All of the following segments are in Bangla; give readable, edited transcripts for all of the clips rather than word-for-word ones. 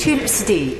Tulip Siddiq.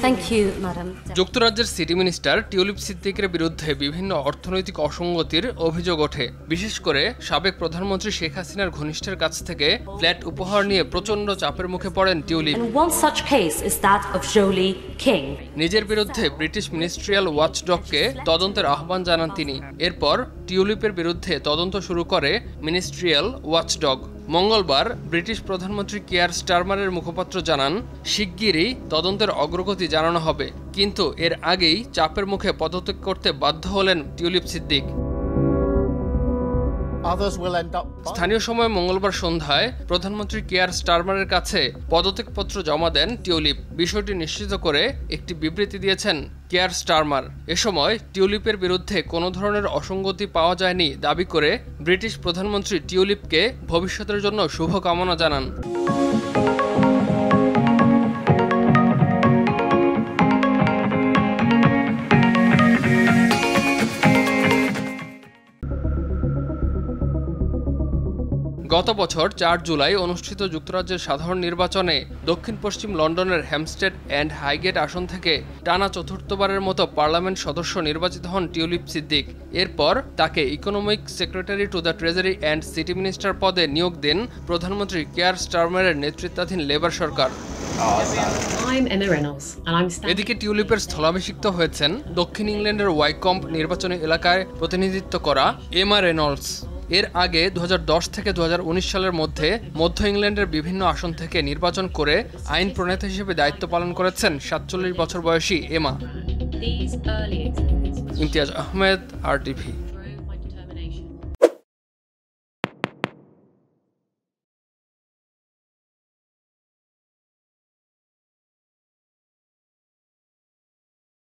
Thank you, Madam. যুক্তরাজ্যের সিটি মিনিস্টার টিউলিপ সিদ্দিকের বিরুদ্ধে বিভিন্ন অর্থনৈতিক অসঙ্গতির অভিযোগ ওঠে। বিশেষ করে সাবেক প্রধানমন্ত্রী শেখ হাসিনার ঘনিষ্ঠের কাছ থেকে ফ্ল্যাট উপহার নিয়ে প্রচণ্ড চাপের মুখে পড়েন tulip. And one such case is that of Jolie King. নিজের বিরুদ্ধে ব্রিটিশ মিনিস্ট্রিয়াল ওয়াচডগকে তদন্তের আহ্বান জানান তিনি। এরপর টিউলিপের বিরুদ্ধে তদন্ত শুরু করে মিনিস্ট্রিয়াল ওয়াচডগ। মঙ্গলবার ব্রিটিশ প্রধানমন্ত্রী কিয়ার স্টারমারের মুখপাত্র জানান, শিগগিরই তদন্তের অগ্রগতি জানানো হবে, কিন্তু এর আগেই চাপের মুখে পদত্যাগ করতে বাধ্য হলেন টিউলিপ সিদ্দিক। স্থানীয় সময় মঙ্গলবার সন্ধ্যায় প্রধানমন্ত্রী কিয়ার স্টারমারের কাছে পদত্যাগপত্র জমা দেন টিউলিপ। বিষয়টি নিশ্চিত করে একটি বিবৃতি দিয়েছেন কিয়ার স্টারমার। এ সময় টিউলিপের বিরুদ্ধে কোনো ধরনের অসঙ্গতি পাওয়া যায়নি দাবি করে ব্রিটিশ প্রধানমন্ত্রী টিউলিপকে ভবিষ্যতের জন্য শুভকামনা জানান। গত বছর ৪ জুলাই অনুষ্ঠিত যুক্তরাজ্যের সাধারণ নির্বাচনে দক্ষিণ পশ্চিম লন্ডনের হ্যামস্টেড অ্যান্ড হাইগেট আসন থেকে টানা চতুর্থবারের মতো পার্লামেন্ট সদস্য নির্বাচিত হন টিউলিপ সিদ্দিক। এরপর তাকে economic secretary to the treasury and city minister পদে নিয়োগ দেন প্রধানমন্ত্রী কিয়ার স্টারমারের নেতৃত্বাধীন লেবার সরকার। এদিকে টিউলিপের স্থলাভিষিক্ত হয়েছেন দক্ষিণ ইংল্যান্ডের ওয়াইকম্ব নির্বাচনী এলাকায় প্রতিনিধিত্ব করা এমা রেনল্ডস। এর আগে 2010 থেকে 2019 সালের মধ্যে মধ্য ইংল্যান্ডের বিভিন্ন আসন থেকে নির্বাচন করে আইন প্রণেতা হিসেবে দায়িত্ব পালন করেছেন 47 বছর বয়সী এমা। ইমতিয়াজ আহমেদ, RTV।